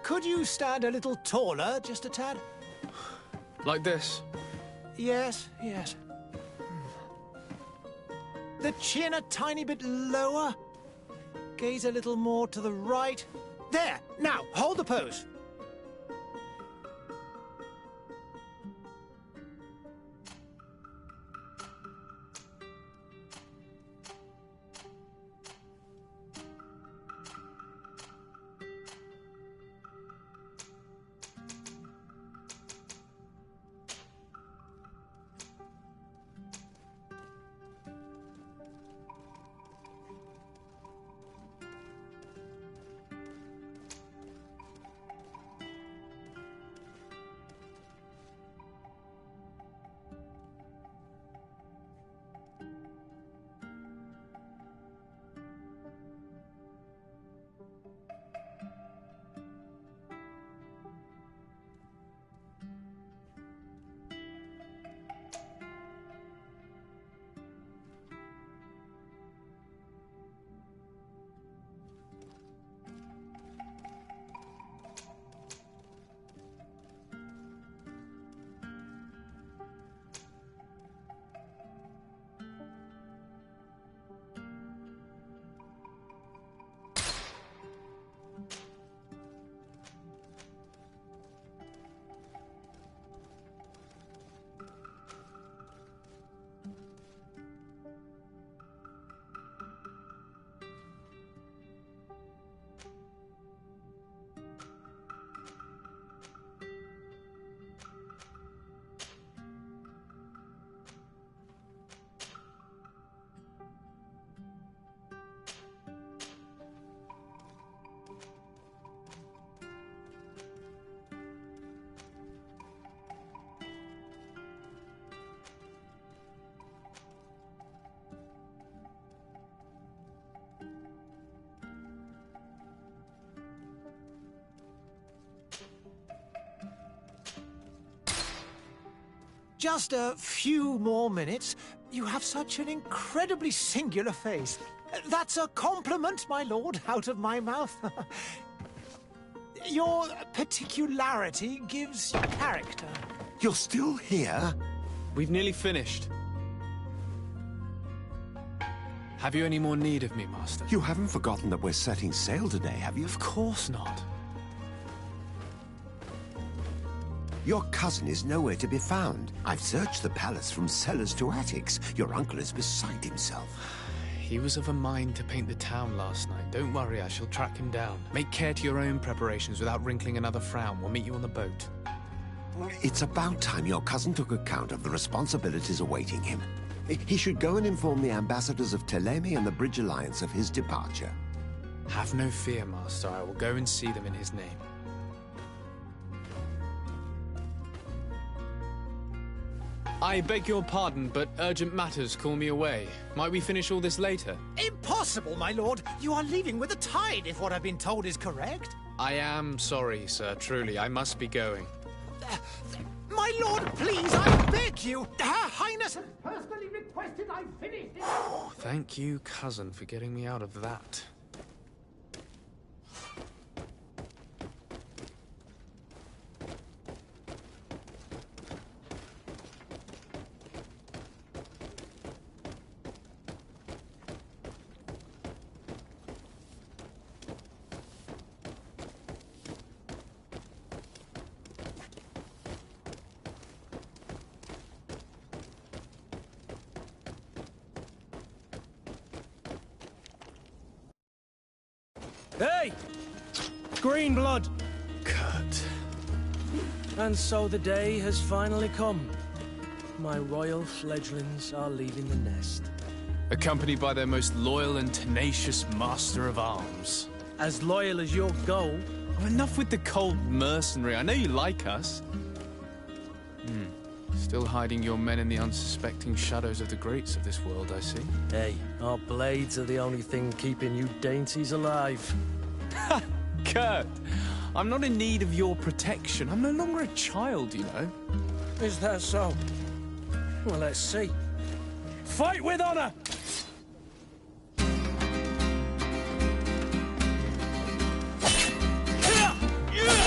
Could you stand a little taller, just a tad? Like this? Yes, yes. The chin a tiny bit lower. Gaze a little more to the right. There! Now, hold the pose. Just a few more minutes. You have such an incredibly singular face. That's a compliment, my lord, out of my mouth. Your particularity gives you character. You're still here? We've nearly finished. Have you any more need of me, Master? You haven't forgotten that we're setting sail today, have you? Of course not. Your cousin is nowhere to be found. I've searched the palace from cellars to attics. Your uncle is beside himself. He was of a mind to paint the town last night. Don't worry, I shall track him down. Make care to your own preparations without wrinkling another frown. We'll meet you on the boat. It's about time your cousin took account of the responsibilities awaiting him. He should go and inform the ambassadors of Ptolemy and the Bridge Alliance of his departure. Have no fear, Master. I will go and see them in his name. I beg your pardon, but urgent matters call me away. Might we finish all this later? Impossible, my lord. You are leaving with the tide, if what I've been told is correct. I am sorry, sir. Truly, I must be going. My lord, please, I beg you. Her Highness has personally requested I finish this. Thank you, cousin, for getting me out of that. Hey! Green blood! Kurt. And so the day has finally come. My royal fledglings are leaving the nest. Accompanied by their most loyal and tenacious master of arms. As loyal as your goal. Oh, enough with the cold mercenary. I know you like us. Still hiding your men in the unsuspecting shadows of the greats of this world, I see. Hey, our blades are the only thing keeping you dainties alive. Ha! Kurt, I'm not in need of your protection. I'm no longer a child, you know. Is that so? Well, let's see. Fight with honor! Yeah!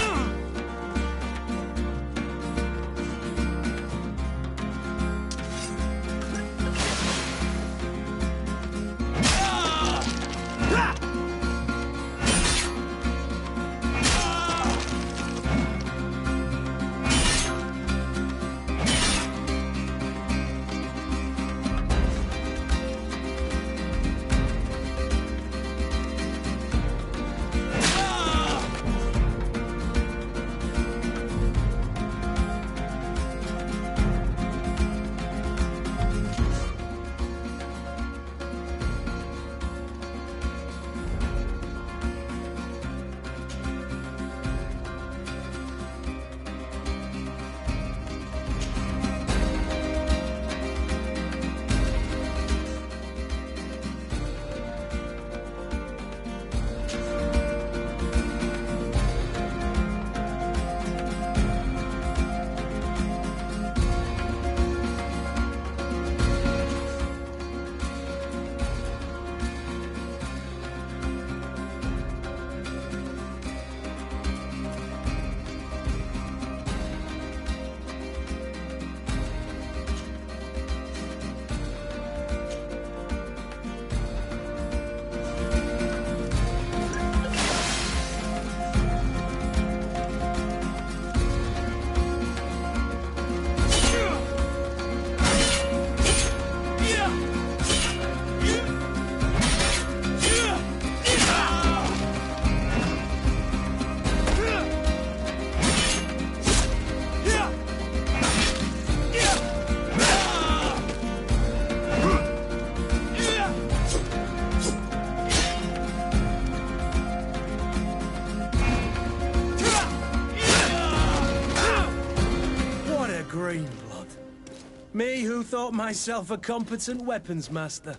thought myself a competent weapons master.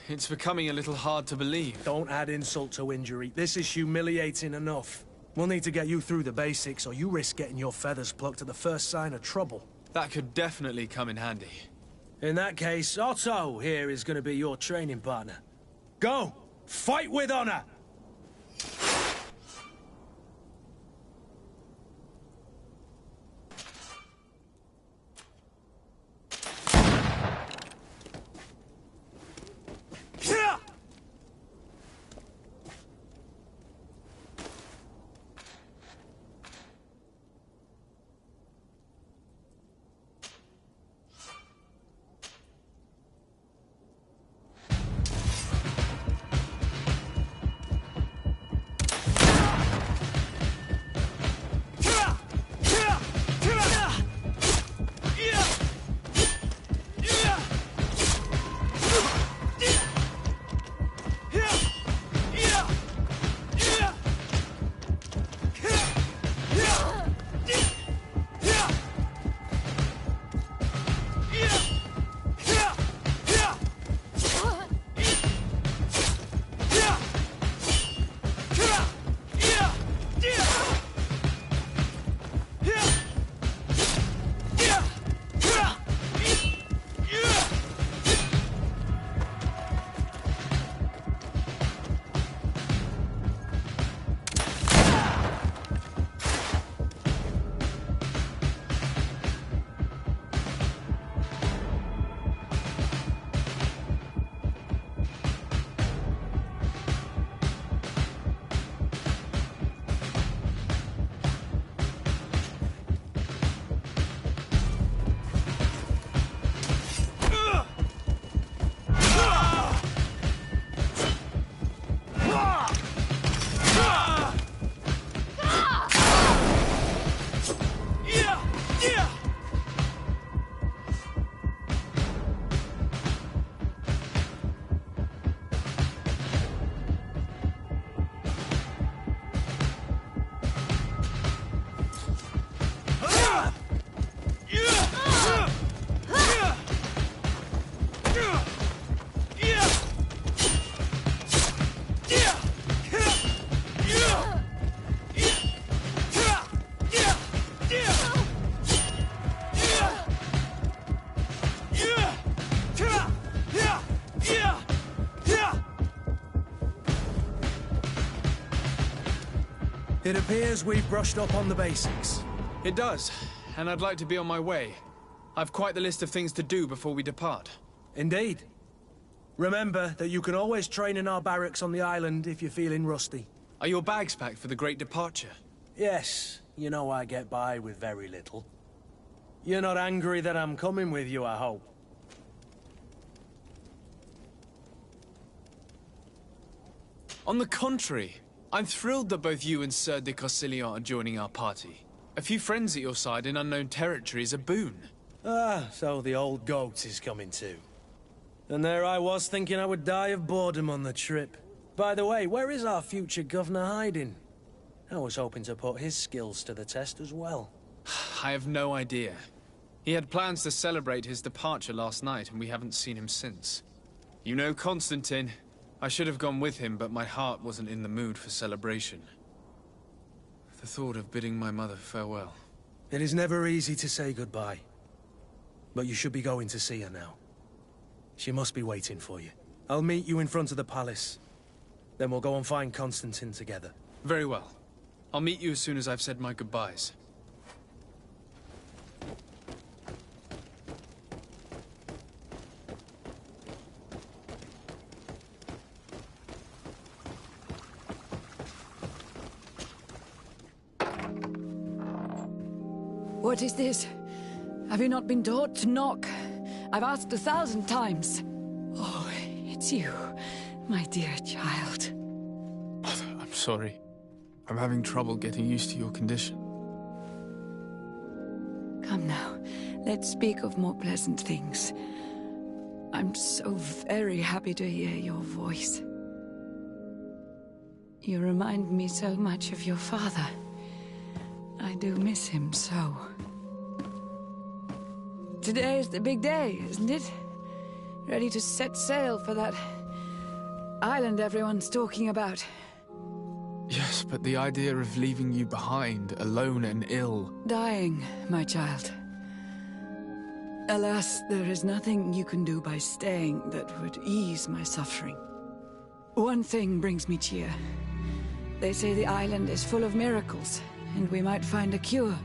It's becoming a little hard to believe. Don't add insult to injury. This is humiliating enough. We'll need to get you through the basics, or you risk getting your feathers plucked at the first sign of trouble. That could definitely come in handy. In that case, Otto here is going to be your training partner. Go! Fight with honor! It appears we've brushed up on the basics. It does, and I'd like to be on my way. I've quite the list of things to do before we depart. Indeed. Remember that you can always train in our barracks on the island if you're feeling rusty. Are your bags packed for the great departure? Yes, you know I get by with very little. You're not angry that I'm coming with you, I hope. On the contrary, I'm thrilled that both you and Sir de Cossillon are joining our party. A few friends at your side in unknown territory is a boon. Ah, so the old goat is coming too. And there I was thinking I would die of boredom on the trip. By the way, where is our future governor hiding? I was hoping to put his skills to the test as well. I have no idea. He had plans to celebrate his departure last night, and we haven't seen him since. You know Constantine. I should have gone with him, but my heart wasn't in the mood for celebration. The thought of bidding my mother farewell. It is never easy to say goodbye. But you should be going to see her now. She must be waiting for you. I'll meet you in front of the palace. Then we'll go and find Constantine together. Very well. I'll meet you as soon as I've said my goodbyes. What is this? Have you not been taught to knock? I've asked 1,000 times. Oh, it's you, my dear child. Mother, I'm sorry. I'm having trouble getting used to your condition. Come now, let's speak of more pleasant things. I'm so very happy to hear your voice. You remind me so much of your father. I do miss him so. Today is the big day, isn't it? Ready to set sail for that island everyone's talking about. Yes, but the idea of leaving you behind, alone and ill... Dying, my child. Alas, there is nothing you can do by staying that would ease my suffering. One thing brings me cheer. They say the island is full of miracles, and we might find a cure.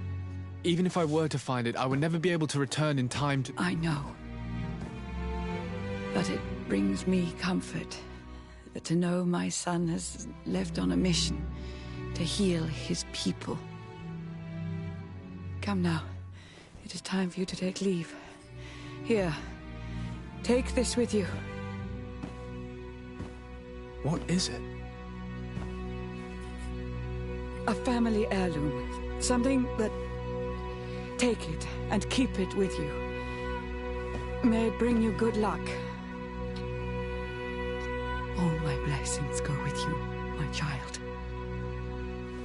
Even if I were to find it, I would never be able to return in time to... I know. But it brings me comfort to know my son has left on a mission to heal his people. Come now. It is time for you to take leave. Here, take this with you. What is it? A family heirloom. Something that... Take it and keep it with you. May it bring you good luck. All my blessings go with you, my child.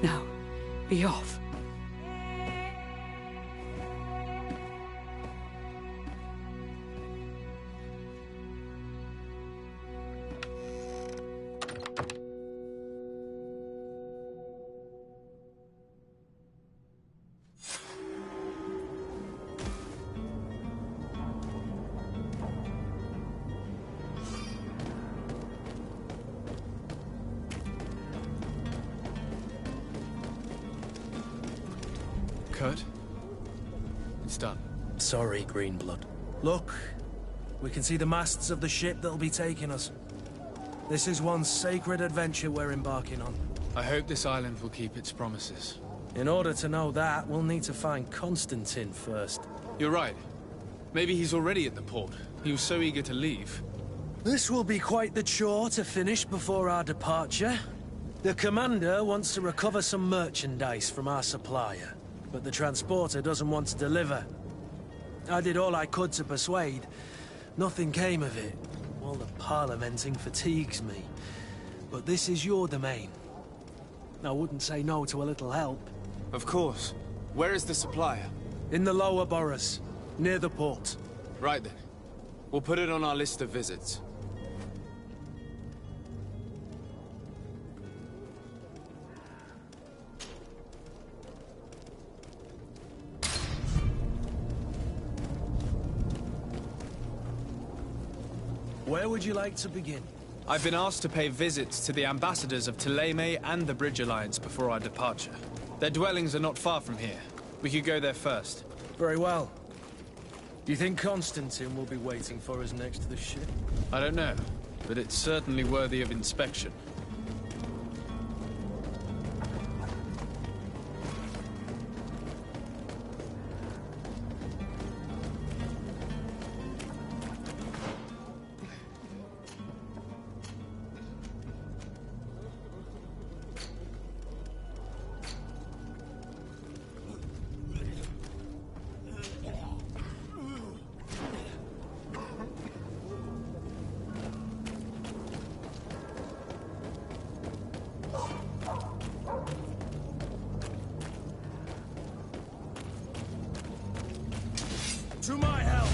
Now, be off. Kurt? It's done. Sorry, Greenblood. Look, we can see the masts of the ship that'll be taking us. This is one sacred adventure we're embarking on. I hope this island will keep its promises. In order to know that, we'll need to find Constantine first. You're right. Maybe he's already at the port. He was so eager to leave. This will be quite the chore to finish before our departure. The commander wants to recover some merchandise from our supplier, but the transporter doesn't want to deliver. I did all I could to persuade. Nothing came of it. All the parliamenting fatigues me. But this is your domain. I wouldn't say no to a little help. Of course. Where is the supplier? In the lower boroughs, near the port. Right then. We'll put it on our list of visits. Where would you like to begin? I've been asked to pay visits to the ambassadors of Thélème and the Bridge Alliance before our departure. Their dwellings are not far from here. We could go there first. Very well. Do you think Constantine will be waiting for us next to the ship? I don't know, but it's certainly worthy of inspection. To my help,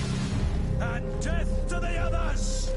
and death to the others!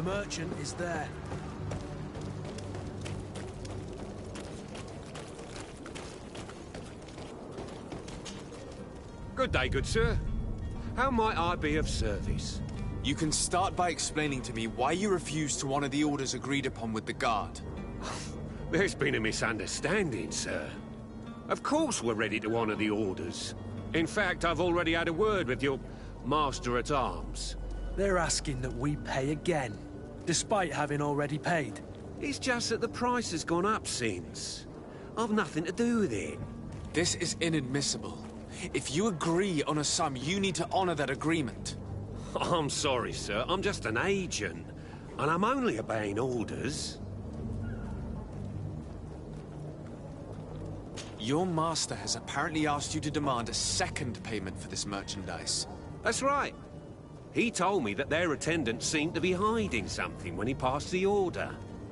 merchant is there. Good day, good sir. How might I be of service? You can start by explaining to me why you refused to honor the orders agreed upon with the guard. There's been a misunderstanding, sir. Of course we're ready to honor the orders. In fact, I've already had a word with your master-at-arms. They're asking that we pay again, despite having already paid. It's just that the price has gone up since. I've nothing to do with it. This is inadmissible. If you agree on a sum, you need to honor that agreement. I'm sorry, sir. I'm just an agent. And I'm only obeying orders. Your master has apparently asked you to demand a second payment for this merchandise. That's right. He told me that their attendant seemed to be hiding something when he passed the order.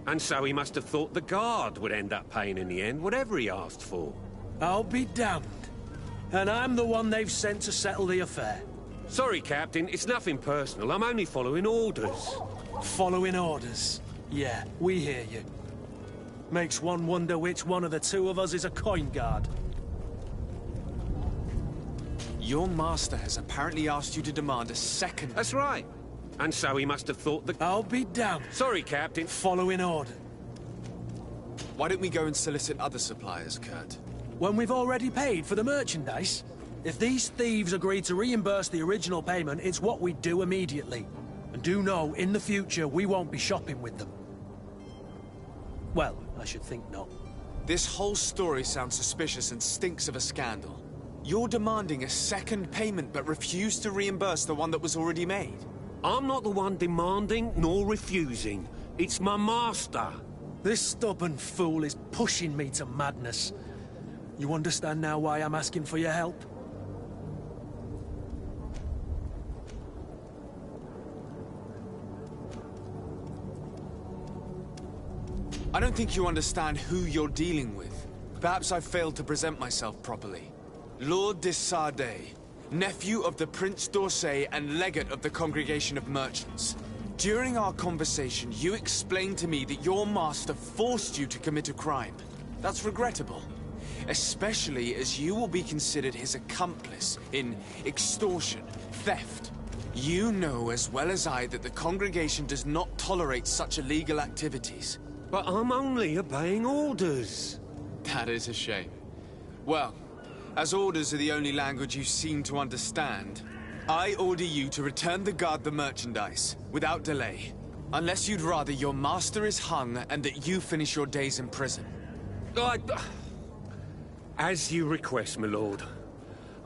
And so he must have thought the guard would end up paying in the end, whatever he asked for. I'll be damned. And I'm the one they've sent to settle the affair. Sorry, Captain. It's nothing personal. I'm only following orders. Following orders? Yeah, we hear you. Makes one wonder which one of the two of us is a coin guard. Your master has apparently asked you to demand a second... That's right. And so he must have thought that... I'll be damned. Sorry, Captain. Following order. Why don't we go and solicit other suppliers, Kurt? When we've already paid for the merchandise? If these thieves agree to reimburse the original payment, it's what we do immediately. And do know, in the future, we won't be shopping with them. Well, I should think not. This whole story sounds suspicious and stinks of a scandal. You're demanding a second payment but refuse to reimburse the one that was already made. I'm not the one demanding nor refusing. It's my master. This stubborn fool is pushing me to madness. You understand now why I'm asking for your help? I don't think you understand who you're dealing with. Perhaps I failed to present myself properly. Lord de Sardet, nephew of the Prince d'Orsay and legate of the Congregation of Merchants. During our conversation, you explained to me that your master forced you to commit a crime. That's regrettable, especially as you will be considered his accomplice in extortion, theft. You know as well as I that the Congregation does not tolerate such illegal activities. But I'm only obeying orders. That is a shame. Well, as orders are the only language you seem to understand, I order you to return the guard the merchandise, without delay. Unless you'd rather your master is hung and that you finish your days in prison. As you request, my lord.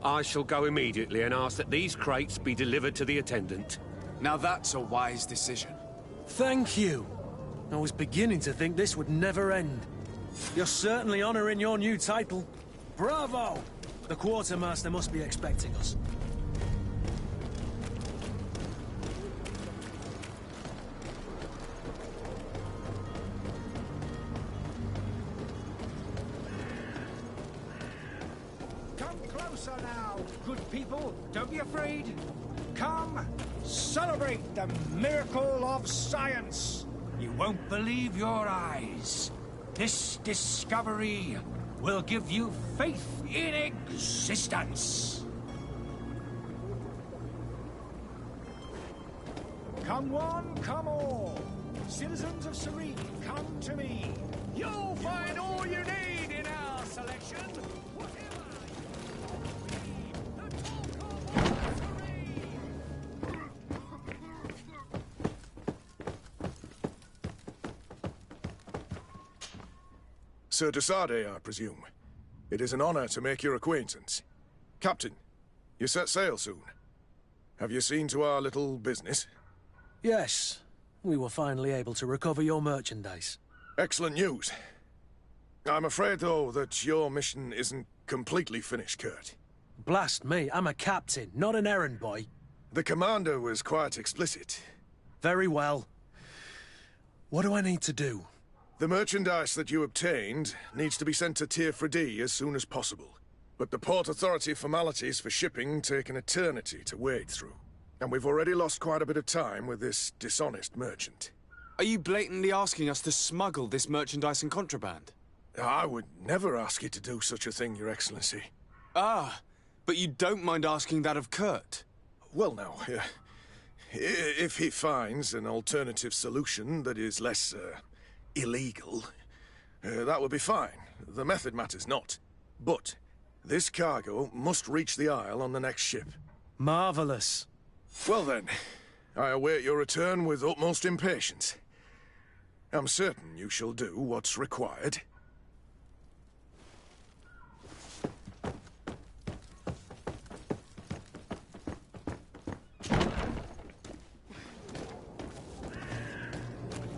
I shall go immediately and ask that these crates be delivered to the attendant. Now that's a wise decision. Thank you. I was beginning to think this would never end. You're certainly honoring your new title. Bravo! The quartermaster must be expecting us. Come closer now, good people. Don't be afraid. Come, celebrate the miracle of science. You won't believe your eyes. This discovery will give you faith in existence. Come one, come all. Citizens of Serene, come to me. You'll find all you need in our selection. Whatever you need, the talk of Serene. Sir de Sardet, I presume. It is an honor to make your acquaintance. Captain, you set sail soon. Have you seen to our little business? Yes. We were finally able to recover your merchandise. Excellent news. I'm afraid, though, that your mission isn't completely finished, Kurt. Blast me, I'm a captain, not an errand boy. The commander was quite explicit. Very well. What do I need to do? The merchandise that you obtained needs to be sent to Tier D as soon as possible. But the Port Authority formalities for shipping take an eternity to wade through. And we've already lost quite a bit of time with this dishonest merchant. Are you blatantly asking us to smuggle this merchandise and contraband? I would never ask you to do such a thing, Your Excellency. Ah, but you don't mind asking that of Kurt? Well, now, if he finds an alternative solution that is less, illegal, that would be fine. The method matters not. But this cargo must reach the Isle on the next ship. Marvelous. Well then, I await your return with utmost impatience. I'm certain you shall do what's required.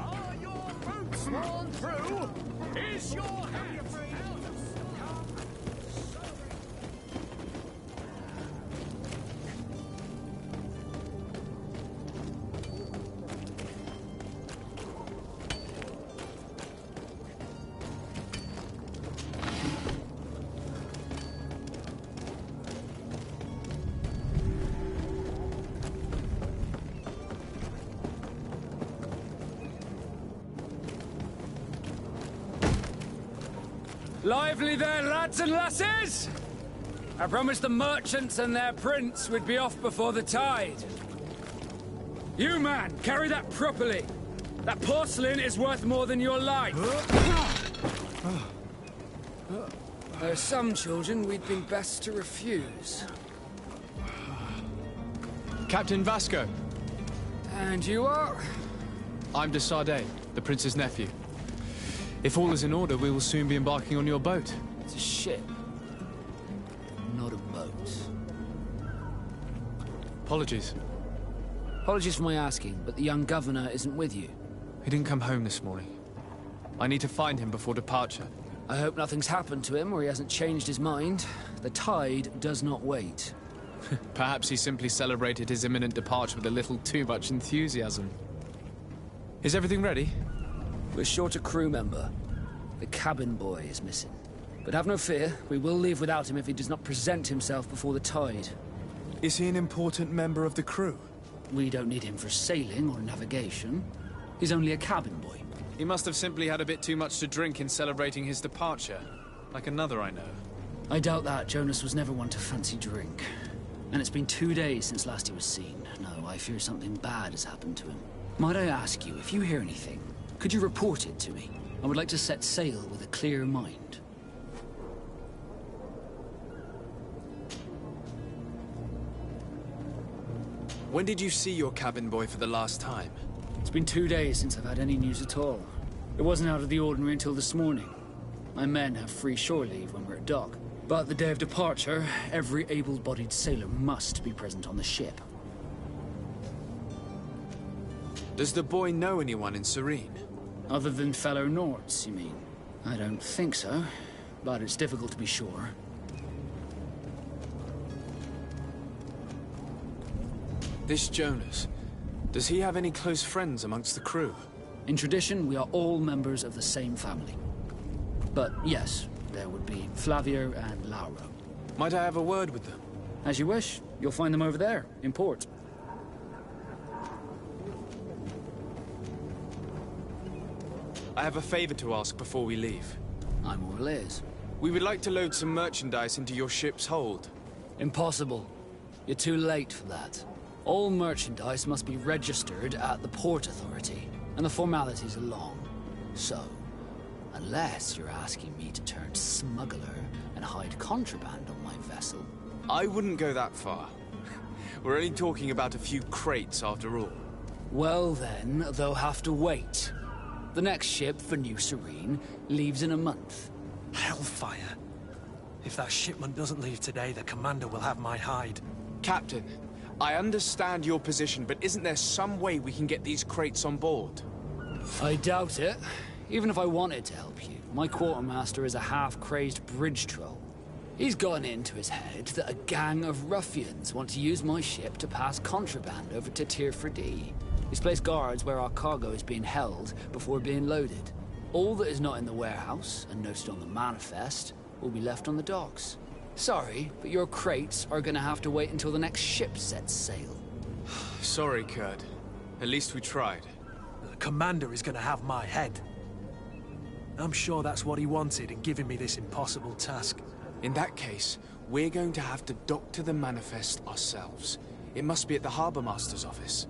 Are your boots worn through? Is your hand free? Lively there, lads and lasses! I promised the merchants and their prince we'd be off before the tide. You, man, carry that properly. That porcelain is worth more than your life. There are some children we'd been best to refuse. Captain Vasco. And you are? I'm de Sardet, the prince's nephew. If all is in order, we will soon be embarking on your boat. It's a ship, not a boat. Apologies. Apologies for my asking, but the young governor isn't with you. He didn't come home this morning. I need to find him before departure. I hope nothing's happened to him or he hasn't changed his mind. The tide does not wait. Perhaps he simply celebrated his imminent departure with a little too much enthusiasm. Is everything ready? We're short a crew member. The cabin boy is missing. But have no fear, we will leave without him if he does not present himself before the tide. Is he an important member of the crew? We don't need him for sailing or navigation. He's only a cabin boy. He must have simply had a bit too much to drink in celebrating his departure. Like another I know. I doubt that. Jonas was never one to fancy drink. And it's been 2 days since last he was seen. No, I fear something bad has happened to him. Might I ask you, if you hear anything, could you report it to me? I would like to set sail with a clear mind. When did you see your cabin boy for the last time? It's been 2 days since I've had any news at all. It wasn't out of the ordinary until this morning. My men have free shore leave when we're at dock. But the day of departure, every able-bodied sailor must be present on the ship. Does the boy know anyone in Serene? Other than fellow Nords, you mean? I don't think so, but it's difficult to be sure. This Jonas, does he have any close friends amongst the crew? In tradition, we are all members of the same family. But yes, there would be Flavio and Lauro. Might I have a word with them? As you wish. You'll find them over there, in port. I have a favor to ask before we leave. I'm all ears. We would like to load some merchandise into your ship's hold. Impossible. You're too late for that. All merchandise must be registered at the Port Authority, and the formalities are long. So, unless you're asking me to turn smuggler and hide contraband on my vessel... I wouldn't go that far. We're only talking about a few crates after all. Well then, they'll have to wait. The next ship for New Serene leaves in a month. Hellfire. If that shipment doesn't leave today, the commander will have my hide. Captain, I understand your position, but isn't there some way we can get these crates on board? I doubt it. Even if I wanted to help you, my quartermaster is a half-crazed bridge troll. He's gotten into his head that a gang of ruffians want to use my ship to pass contraband over to Tirfredi. He's placed guards where our cargo is being held before being loaded. All that is not in the warehouse, and noted on the manifest, will be left on the docks. Sorry, but your crates are gonna have to wait until the next ship sets sail. Sorry, Kurt. At least we tried. The commander is gonna have my head. I'm sure that's what he wanted in giving me this impossible task. In that case, we're going to have to doctor the manifest ourselves. It must be at the Harbour Master's office.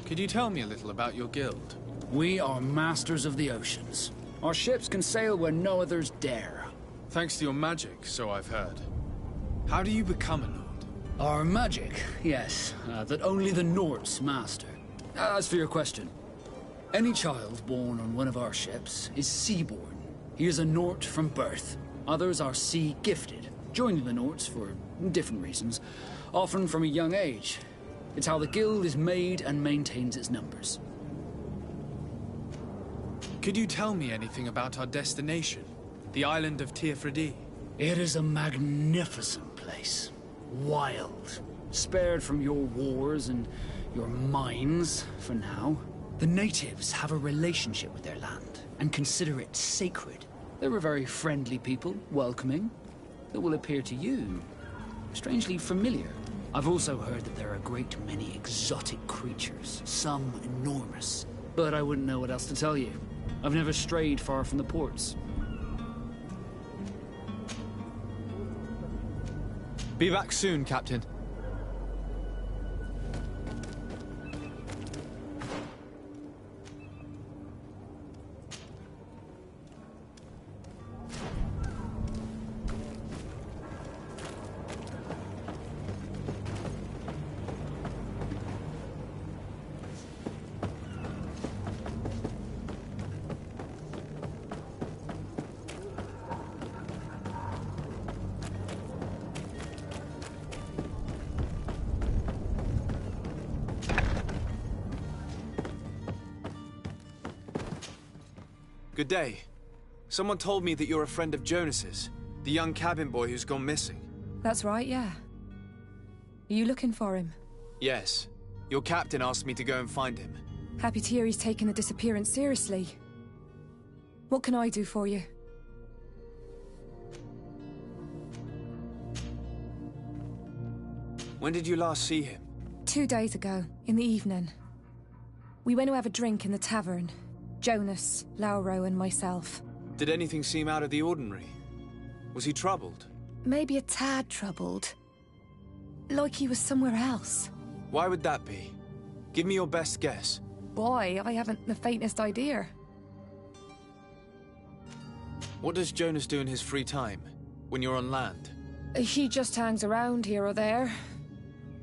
Could you tell me a little about your guild? We are masters of the oceans. Our ships can sail where no others dare. Thanks to your magic, so I've heard. How do you become a Nord? Our magic, yes, that only the Nords master. As for your question, any child born on one of our ships is seaborn. He is a Nord from birth. Others are sea-gifted, joining the Nords for different reasons, often from a young age. It's how the guild is made and maintains its numbers. Could you tell me anything about our destination? The island of Teofredi? It is a magnificent place. Wild. Spared from your wars and your mines, for now. The natives have a relationship with their land, and consider it sacred. They're a very friendly people, welcoming. That will appear to you strangely familiar. I've also heard that there are a great many exotic creatures, some enormous. But I wouldn't know what else to tell you. I've never strayed far from the ports. Be back soon, Captain. Good day. Someone told me that you're a friend of Jonas's, the young cabin boy who's gone missing. That's right, yeah. Are you looking for him? Yes. Your captain asked me to go and find him. Happy to hear he's taken the disappearance seriously. What can I do for you? When did you last see him? 2 days ago, in the evening. We went to have a drink in the tavern. Jonas, Lauro, and myself. Did anything seem out of the ordinary? Was he troubled? Maybe a tad troubled. Like he was somewhere else. Why would that be? Give me your best guess. Boy, I haven't the faintest idea. What does Jonas do in his free time, when you're on land? He just hangs around here or there.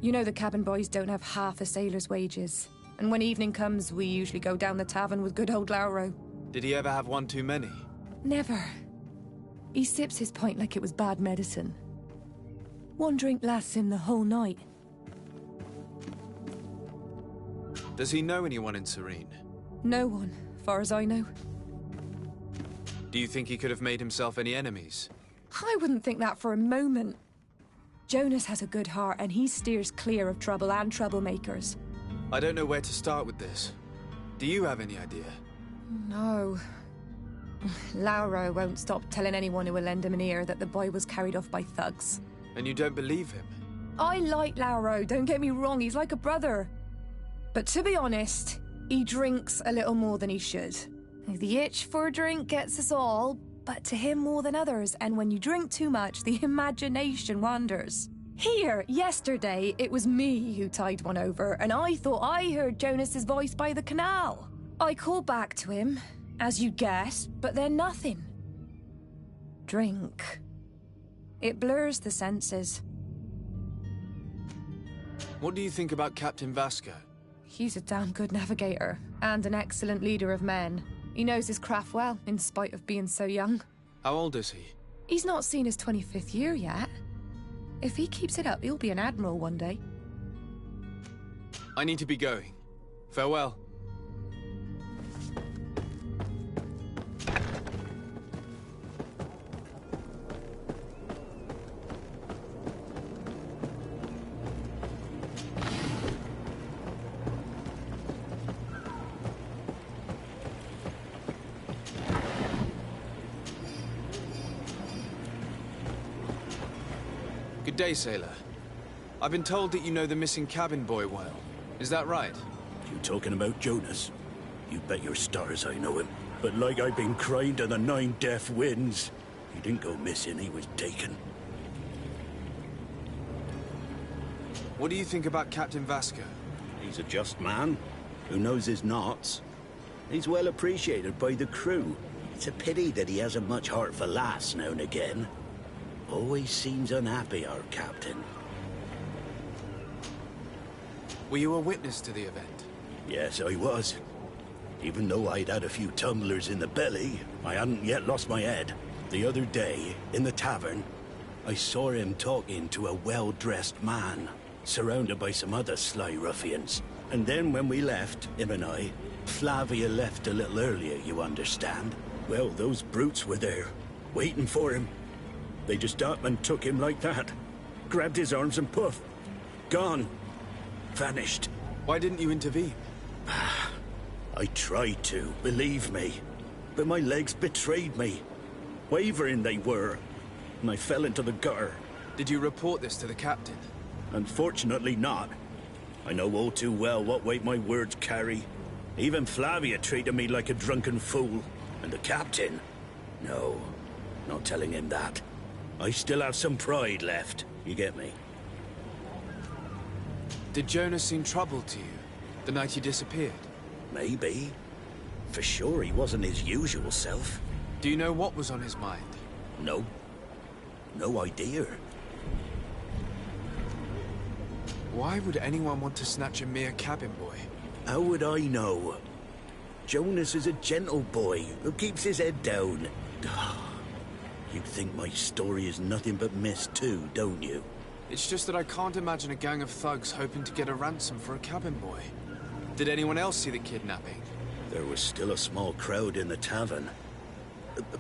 You know the cabin boys don't have half a sailor's wages. And when evening comes, we usually go down the tavern with good old Lauro. Did he ever have one too many? Never. He sips his pint like it was bad medicine. One drink lasts him the whole night. Does he know anyone in Serene? No one, far as I know. Do you think he could have made himself any enemies? I wouldn't think that for a moment. Jonas has a good heart and he steers clear of trouble and troublemakers. I don't know where to start with this. Do you have any idea? No. Lauro won't stop telling anyone who will lend him an ear that the boy was carried off by thugs. And you don't believe him? I like Lauro, don't get me wrong, he's like a brother. But to be honest, he drinks a little more than he should. The itch for a drink gets us all, but to him more than others, and when you drink too much, the imagination wanders. Here, yesterday, it was me who tied one over, and I thought I heard Jonas's voice by the canal. I called back to him, as you guessed, but then nothing. Drink. It blurs the senses. What do you think about Captain Vasco? He's a damn good navigator, and an excellent leader of men. He knows his craft well, in spite of being so young. How old is he? He's not seen his 25th year yet. If he keeps it up, he'll be an admiral one day. I need to be going. Farewell. Good day, sailor. I've been told that you know the missing cabin boy well. Is that right? You talking about Jonas? You bet your stars I know him. But like I've been crying to the 9 deaf winds, he didn't go missing, he was taken. What do you think about Captain Vasco? He's a just man, who knows his knots. He's well appreciated by the crew. It's a pity that he hasn't much heart for laughs now and again. Always seems unhappy, our captain. Were you a witness to the event? Yes, I was. Even though I'd had a few tumblers in the belly, I hadn't yet lost my head. The other day, in the tavern, I saw him talking to a well-dressed man, surrounded by some other sly ruffians. And then when we left, him and I, Flavia left a little earlier, you understand? Well, those brutes were there, waiting for him. They just up and took him like that. Grabbed his arms and poof. Gone. Vanished. Why didn't you intervene? I tried to, believe me. But my legs betrayed me. Wavering they were. And I fell into the gutter. Did you report this to the captain? Unfortunately not. I know all too well what weight my words carry. Even Flavia treated me like a drunken fool. And the captain? No, not telling him that. I still have some pride left, you get me? Did Jonas seem troubled to you, the night he disappeared? Maybe. For sure he wasn't his usual self. Do you know what was on his mind? No. No idea. Why would anyone want to snatch a mere cabin boy? How would I know? Jonas is a gentle boy who keeps his head down. You think my story is nothing but mist too, don't you? It's just that I can't imagine a gang of thugs hoping to get a ransom for a cabin boy. Did anyone else see the kidnapping? There was still a small crowd in the tavern.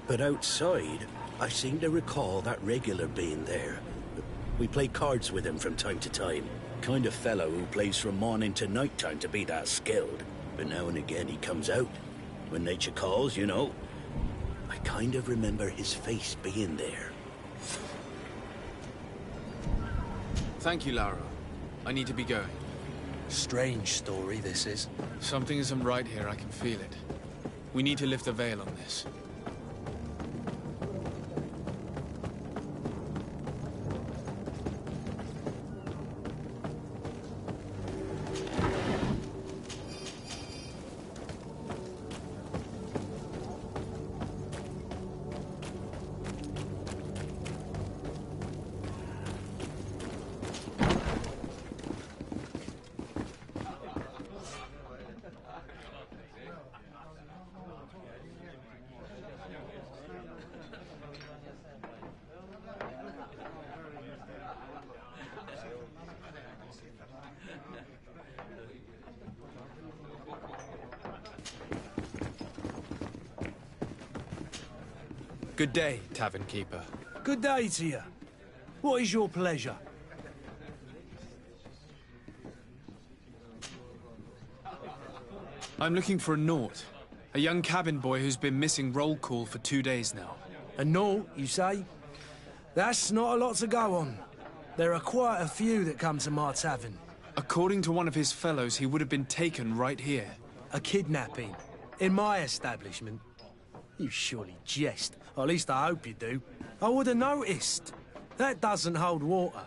But outside, I seem to recall that regular being there. We play cards with him from time to time. Kind of fellow who plays from morning to night time to be that skilled. But now and again he comes out. When nature calls, you know. I kind of remember his face being there. Thank you, Lauro. I need to be going. Strange story, this is. Something isn't right here, I can feel it. We need to lift the veil on this. Good day, tavern keeper. Good day to you. What is your pleasure? I'm looking for a Naut. A young cabin boy who's been missing roll call for 2 days now. A Naut, you say? That's not a lot to go on. There are quite a few that come to my tavern. According to one of his fellows, he would have been taken right here. A kidnapping? In my establishment? You surely jest. Or at least I hope you do. I would have noticed. That doesn't hold water.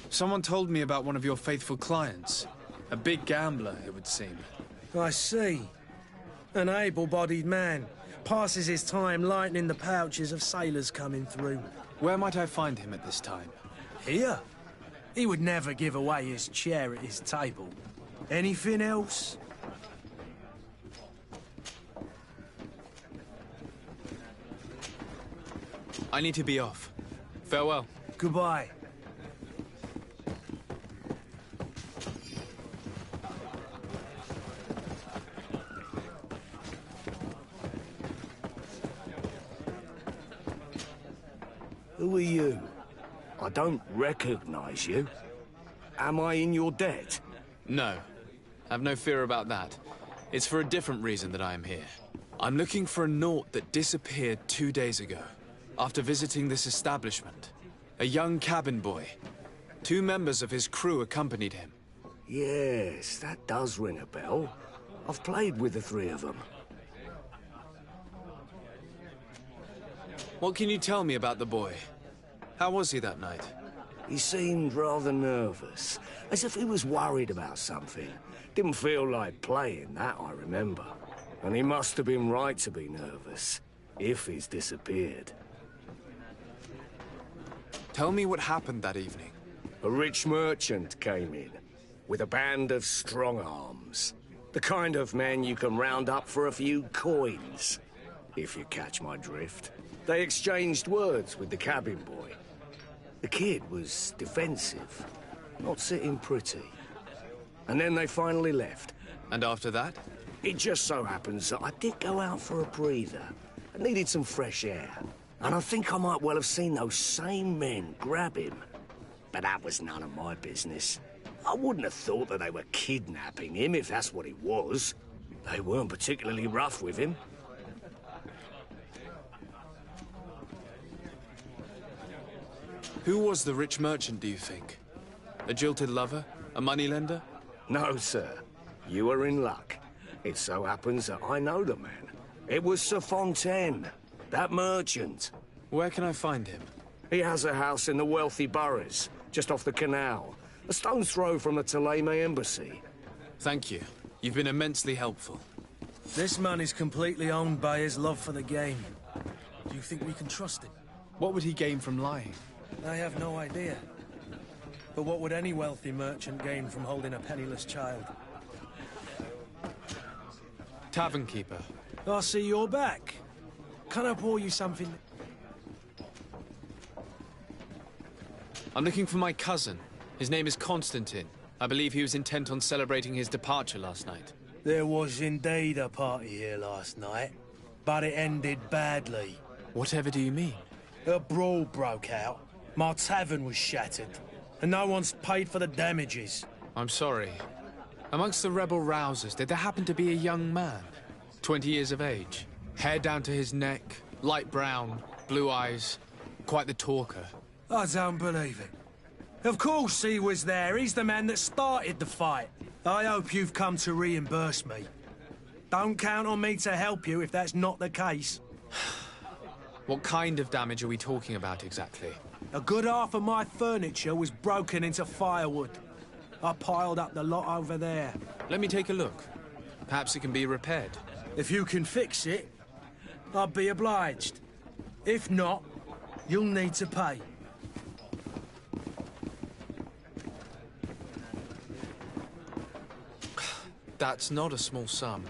Someone told me about one of your faithful clients. A big gambler, it would seem. I see. An able-bodied man. Passes his time lightening the pouches of sailors coming through. Where might I find him at this time? Here? He would never give away his chair at his table. Anything else? I need to be off. Farewell. Goodbye. Who are you? I don't recognize you. Am I in your debt? No. Have no fear about that. It's for a different reason that I am here. I'm looking for a Naut that disappeared 2 days ago. after visiting this establishment. A young cabin boy. 2 members of his crew accompanied him. Yes, that does ring a bell. I've played with the 3 of them. What can you tell me about the boy? How was he that night? He seemed rather nervous, as if he was worried about something. Didn't feel like playing, that I remember. And he must have been right to be nervous, if he's disappeared. Tell me what happened that evening. A rich merchant came in, with a band of strong arms. The kind of men you can round up for a few coins, if you catch my drift. They exchanged words with the cabin boy. The kid was defensive, not sitting pretty. And then they finally left. And after that? It just so happens that I did go out for a breather. I needed some fresh air. And I think I might well have seen those same men grab him. But that was none of my business. I wouldn't have thought that they were kidnapping him, if that's what it was. They weren't particularly rough with him. Who was the rich merchant, do you think? A jilted lover? A moneylender? No, sir. You are in luck. It so happens that I know the man. It was Sir Fontaine, that merchant. Where can I find him? He has a house in the wealthy boroughs, just off the canal. A stone's throw from the Thélème embassy. Thank you. You've been immensely helpful. This man is completely owned by his love for the game. Do you think we can trust him? What would he gain from lying? I have no idea. But what would any wealthy merchant gain from holding a penniless child? Tavern keeper. I see you're back. Can I pour you something? I'm looking for my cousin. His name is Constantine. I believe he was intent on celebrating his departure last night. There was indeed a party here last night, but it ended badly. Whatever do you mean? A brawl broke out. My tavern was shattered, and no one's paid for the damages. I'm sorry. Amongst the rebel rousers, did there happen to be a young man? 20 years of age. Hair down to his neck, light brown, blue eyes. Quite the talker. I don't believe it. Of course he was there. He's the man that started the fight. I hope you've come to reimburse me. Don't count on me to help you if that's not the case. What kind of damage are we talking about exactly? A good half of my furniture was broken into firewood. I piled up the lot over there. Let me take a look. Perhaps it can be repaired. If you can fix it, I'll be obliged. If not, you'll need to pay. That's not a small sum.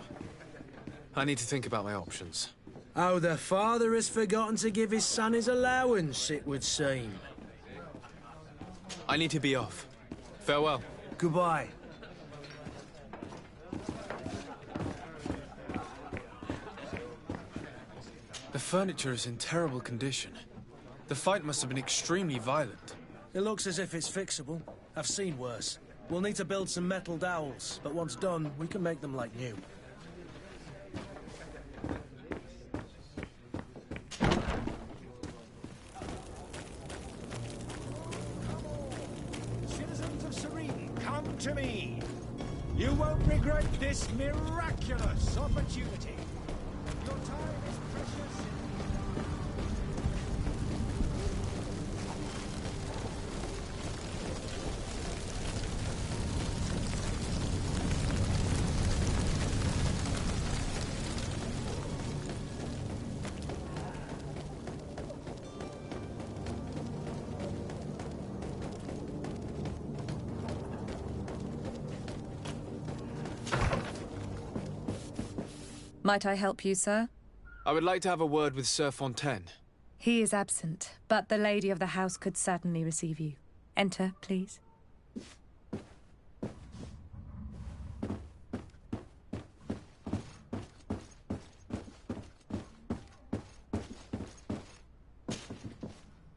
I need to think about my options. Oh, the father has forgotten to give his son his allowance, it would seem. I need to be off. Farewell. Goodbye. The furniture is in terrible condition. The fight must have been extremely violent. It looks as if it's fixable. I've seen worse. We'll need to build some metal dowels, but once done, we can make them like new. Citizens of Serene, come to me. You won't regret this miraculous opportunity. Your time is precious. Might I help you, sir? I would like to have a word with Sir Fontaine. He is absent, but the lady of the house could certainly receive you. Enter, please.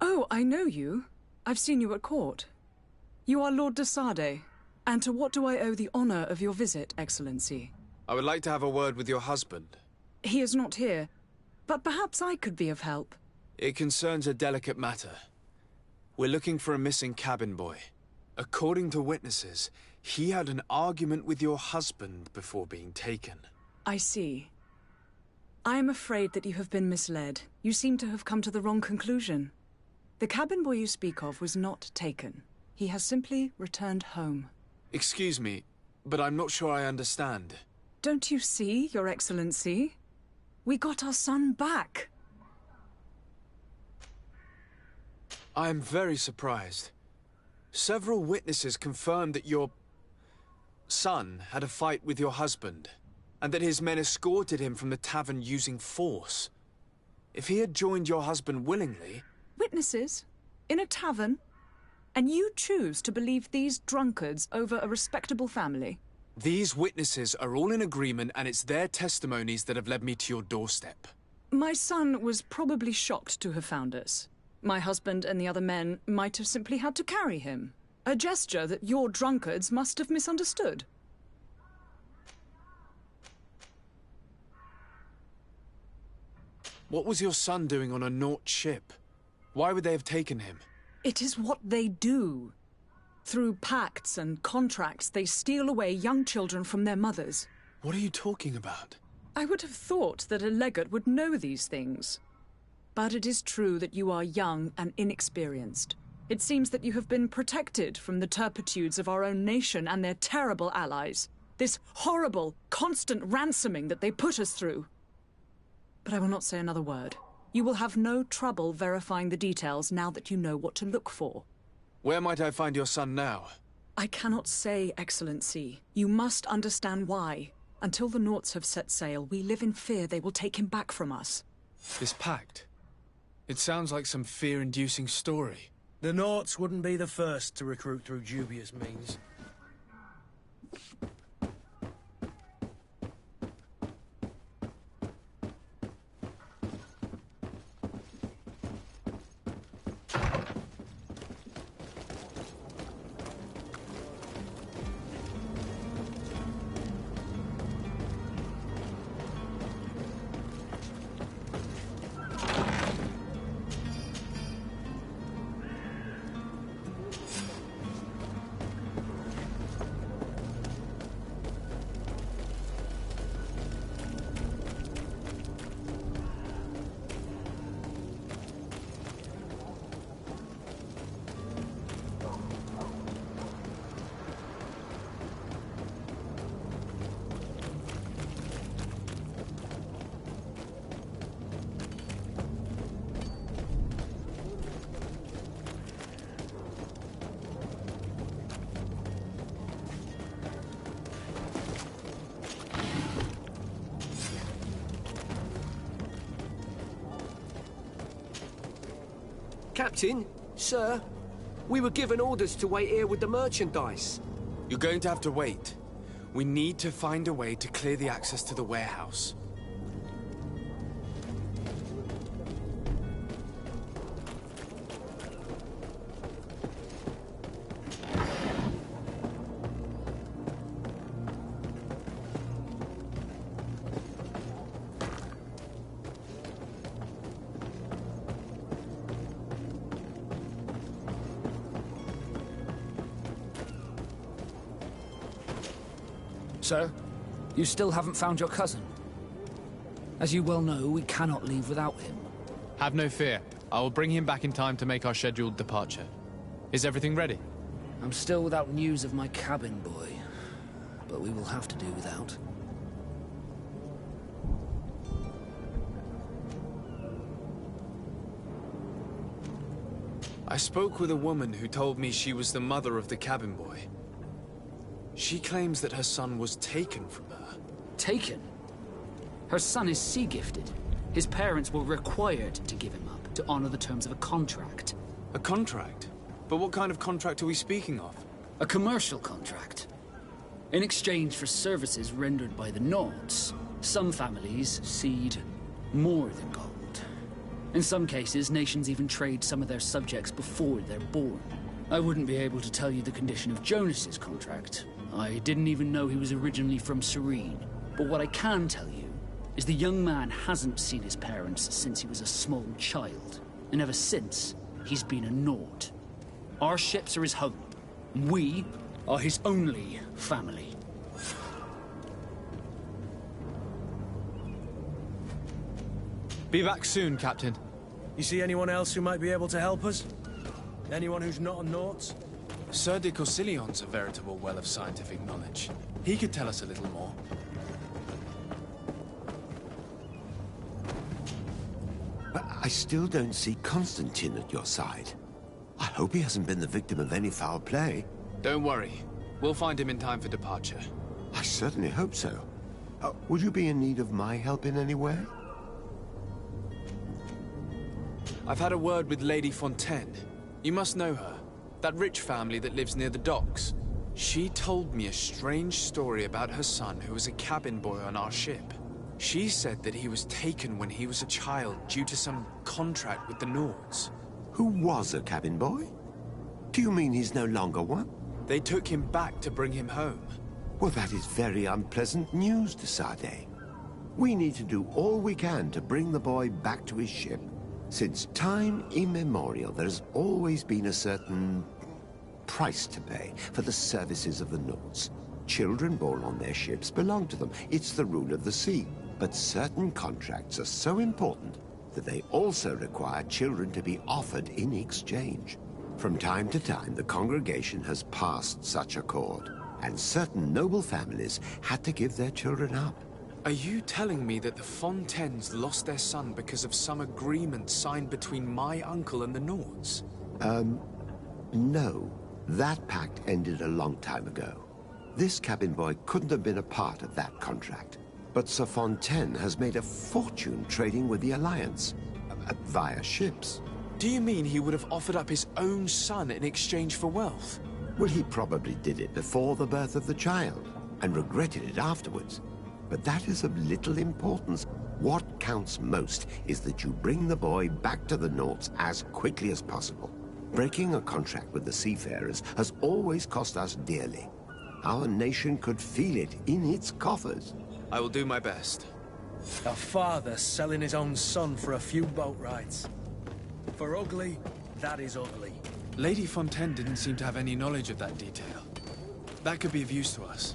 Oh, I know you. I've seen you at court. You are Lord de Sade. And to what do I owe the honor of your visit, Excellency? I would like to have a word with your husband. He is not here, but perhaps I could be of help. It concerns a delicate matter. We're looking for a missing cabin boy. According to witnesses, he had an argument with your husband before being taken. I see. I am afraid that you have been misled. You seem to have come to the wrong conclusion. The cabin boy you speak of was not taken. He has simply returned home. Excuse me, but I'm not sure I understand. Don't you see, Your Excellency? We got our son back. I am very surprised. Several witnesses confirmed that your son had a fight with your husband, and that his men escorted him from the tavern using force. If he had joined your husband willingly... Witnesses? In a tavern? And you choose to believe these drunkards over a respectable family? These witnesses are all in agreement, and it's their testimonies that have led me to your doorstep. My son was probably shocked to have found us. My husband and the other men might have simply had to carry him. A gesture that your drunkards must have misunderstood. What was your son doing on a Naut ship? Why would they have taken him? It is what they do. Through pacts and contracts, they steal away young children from their mothers. What are you talking about? I would have thought that a legate would know these things. But it is true that you are young and inexperienced. It seems that you have been protected from the turpitudes of our own nation and their terrible allies. This horrible, constant ransoming that they put us through. But I will not say another word. You will have no trouble verifying the details now that you know what to look for. Where might I find your son now? I cannot say, Excellency. You must understand why. Until the Nauts have set sail, we live in fear they will take him back from us. This pact? It sounds like some fear-inducing story. The Nauts wouldn't be the first to recruit through dubious means. Captain, sir, we were given orders to wait here with the merchandise. You're going to have to wait. We need to find a way to clear the access to the warehouse. Sir, you still haven't found your cousin. As you well know, we cannot leave without him. Have no fear. I will bring him back in time to make our scheduled departure. Is everything ready? I'm still without news of my cabin boy, but we will have to do without. I spoke with a woman who told me she was the mother of the cabin boy. She claims that her son was taken from her. Taken? Her son is sea-gifted. His parents were required to give him up to honor the terms of a contract. A contract? But what kind of contract are we speaking of? A commercial contract. In exchange for services rendered by the Nauts, some families cede more than gold. In some cases, nations even trade some of their subjects before they're born. I wouldn't be able to tell you the condition of Jonas's contract. I didn't even know he was originally from Serene. But what I can tell you is the young man hasn't seen his parents since he was a small child. and ever since, he's been a naught. Our ships are his home. We are his only family. Be back soon, Captain. You see anyone else who might be able to help us? Anyone who's not a naught? Sir de Corsillion's a veritable well of scientific knowledge. He could tell us a little more. But I still don't see Constantine at your side. I hope he hasn't been the victim of any foul play. Don't worry. We'll find him in time for departure. I certainly hope so. Would you be in need of my help in any way? I've had a word with Lady Fontaine. You must know her. That rich family that lives near the docks. She told me a strange story about her son who was a cabin boy on our ship. She said that he was taken when he was a child due to some contract with the Nords. Who was a cabin boy? Do you mean he's no longer one? They took him back to bring him home. Well, that is very unpleasant news, de Sade. We need to do all we can to bring the boy back to his ship. Since time immemorial, there has always been a certain price to pay for the services of the Nords. Children born on their ships belong to them. It's the rule of the sea. But certain contracts are so important that they also require children to be offered in exchange. From time to time, the congregation has passed such accord, and certain noble families had to give their children up. Are you telling me that the Fontaines lost their son because of some agreement signed between my uncle and the Nords? No. That pact ended a long time ago. This cabin boy couldn't have been a part of that contract. But Sir Fontaine has made a fortune trading with the Alliance, via ships. Do you mean he would have offered up his own son in exchange for wealth? Well, he probably did it before the birth of the child, and regretted it afterwards. But that is of little importance. What counts most is that you bring the boy back to the Nords as quickly as possible. Breaking a contract with the seafarers has always cost us dearly. Our nation could feel it in its coffers. I will do my best. A father selling his own son for a few boat rides. For ugly, that is ugly. Lady Fontaine didn't seem to have any knowledge of that detail. That could be of use to us.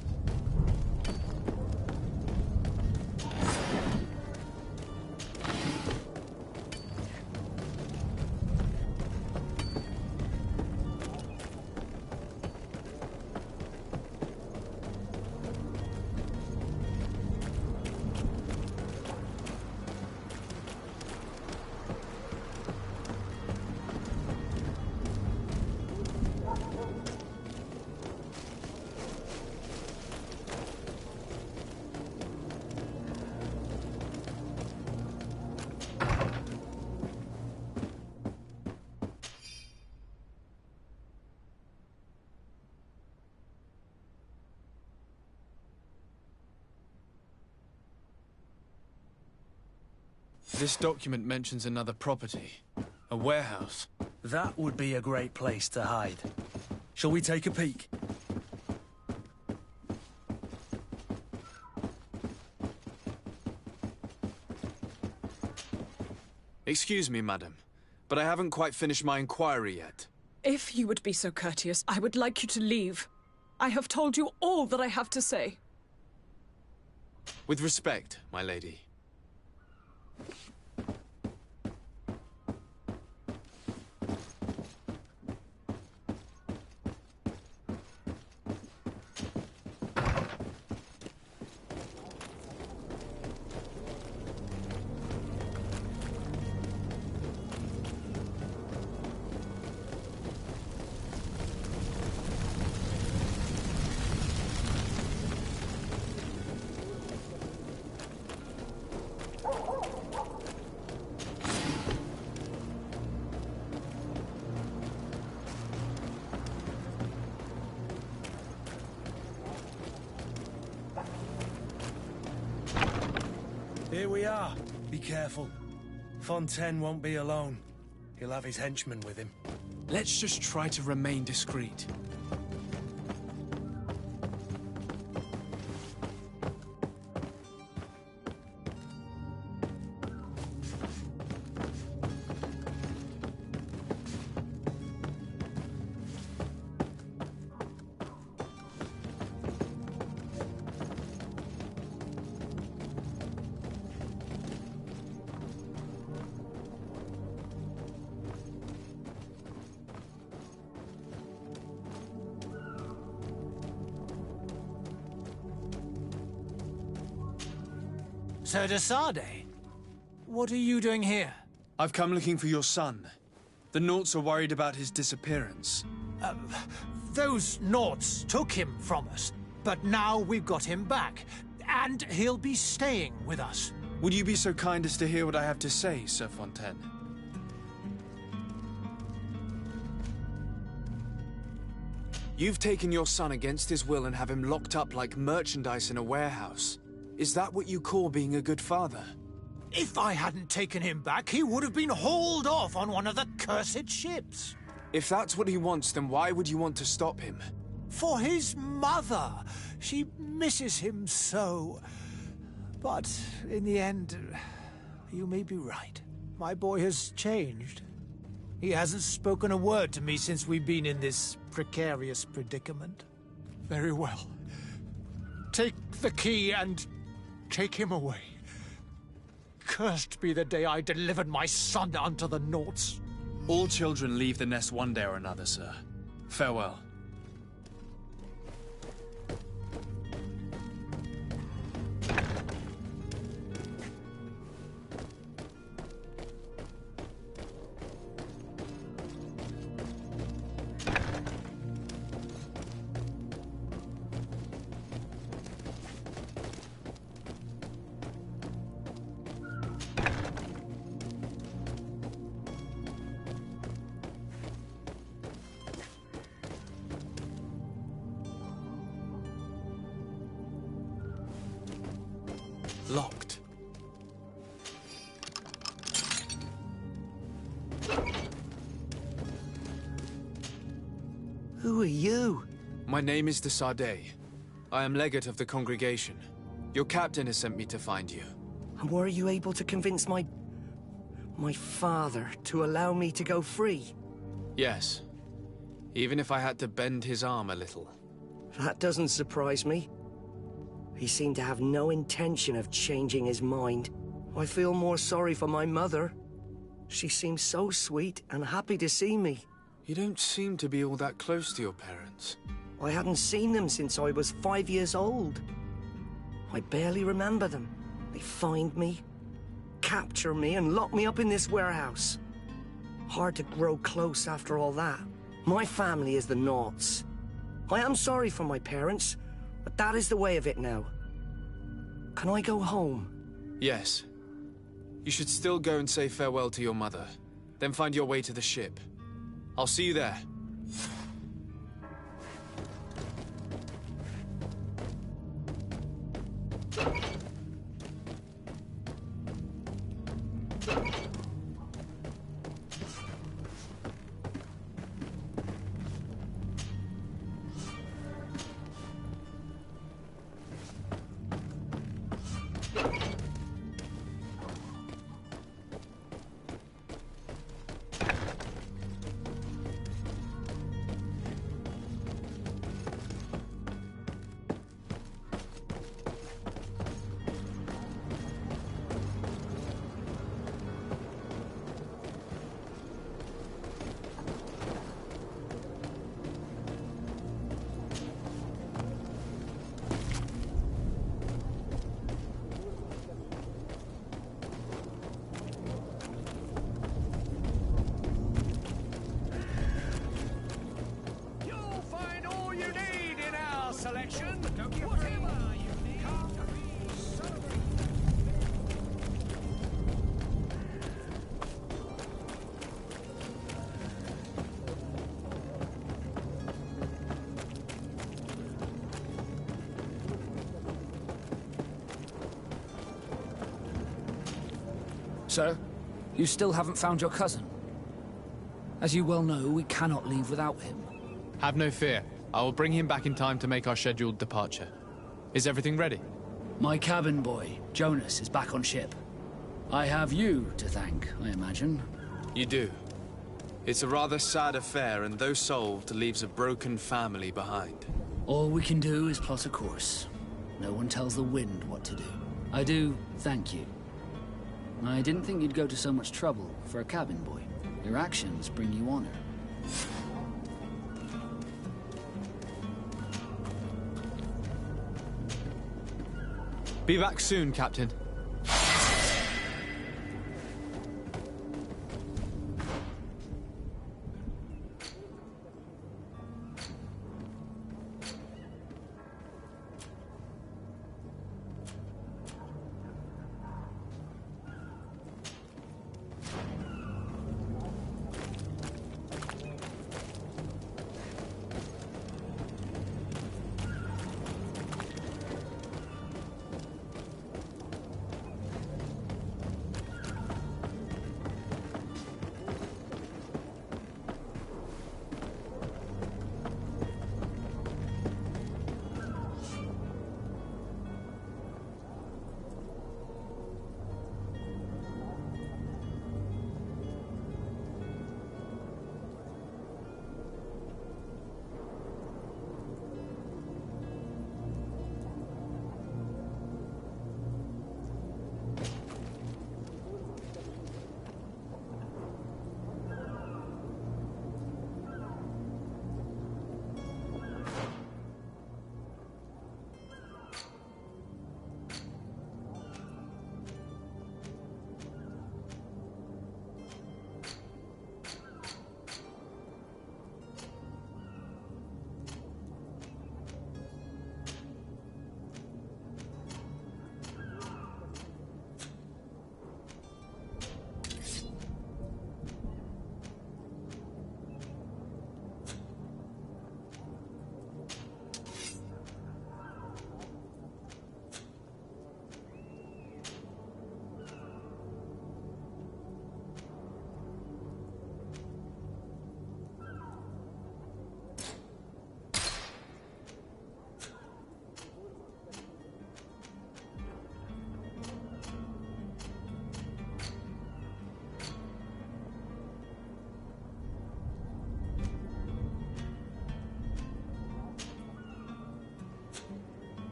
This document mentions another property. A warehouse. That would be a great place to hide. Shall we take a peek? Excuse me, madam, but I haven't quite finished my inquiry yet. If you would be so courteous, I would like you to leave. I have told you all that I have to say. With respect, my lady. Here we are. Be careful. Fontaine won't be alone. He'll have his henchmen with him. Let's just try to remain discreet. Sir de Sade, what are you doing here? I've come looking for your son. The Naughts are worried about his disappearance. Those Naughts took him from us, but now we've got him back, and he'll be staying with us. Would you be so kind as to hear what I have to say, Sir Fontaine? You've taken your son against his will and have him locked up like merchandise in a warehouse. Is that what you call being a good father? If I hadn't taken him back, he would have been hauled off on one of the cursed ships. If that's what he wants, then why would you want to stop him? For his mother. She misses him so. But in the end, you may be right. My boy has changed. He hasn't spoken a word to me since we've been in this precarious predicament. Very well. Take the key and take him away. Cursed be the day I delivered my son unto the Naughts. All children leave the nest one day or another, sir. Farewell. Locked. Who are you? My name is de Sade. I am legate of the congregation. Your captain has sent me to find you. And were you able to convince my father to allow me to go free? Yes. Even if I had to bend his arm a little. That doesn't surprise me. He seemed to have no intention of changing his mind. I feel more sorry for my mother. She seemed so sweet and happy to see me. You don't seem to be all that close to your parents. I hadn't seen them since I was 5 years old. I barely remember them. They find me, capture me, and lock me up in this warehouse. Hard to grow close after all that. My family is the Naughts. I am sorry for my parents, but that is the way of it now. Can I go home? Yes. You should still go and say farewell to your mother. Then find your way to the ship. I'll see you there. Sir, you still haven't found your cousin. As you well know, we cannot leave without him. Have no fear. I will bring him back in time to make our scheduled departure. Is everything ready? My cabin boy, Jonas, is back on ship. I have you to thank, I imagine. You do. It's a rather sad affair, and though solved, leaves a broken family behind. All we can do is plot a course. No one tells the wind what to do. I do thank you. I didn't think you'd go to so much trouble for a cabin boy. Your actions bring you honor. Be back soon, Captain.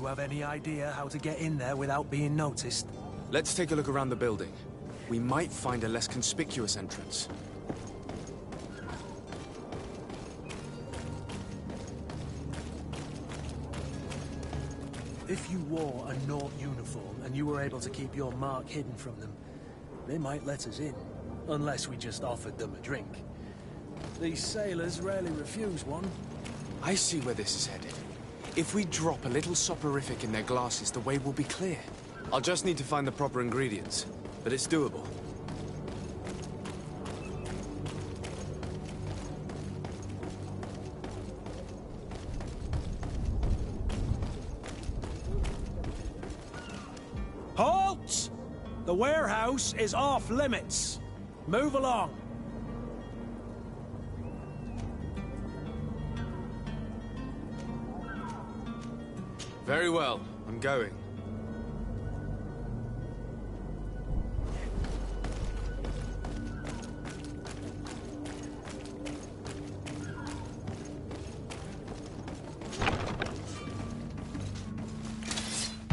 you have any idea how to get in there without being noticed? Let's take a look around the building. We might find a less conspicuous entrance. If you wore a Naught uniform and you were able to keep your mark hidden from them, they might let us in, unless we just offered them a drink. These sailors rarely refuse one. I see where this is headed. If we drop a little soporific in their glasses, the way will be clear. I'll just need to find the proper ingredients, but it's doable. Halt! The warehouse is off limits. Move along. Very well, I'm going.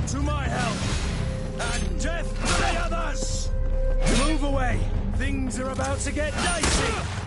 To my help, and death to the others! Move away! Things are about to get dicey!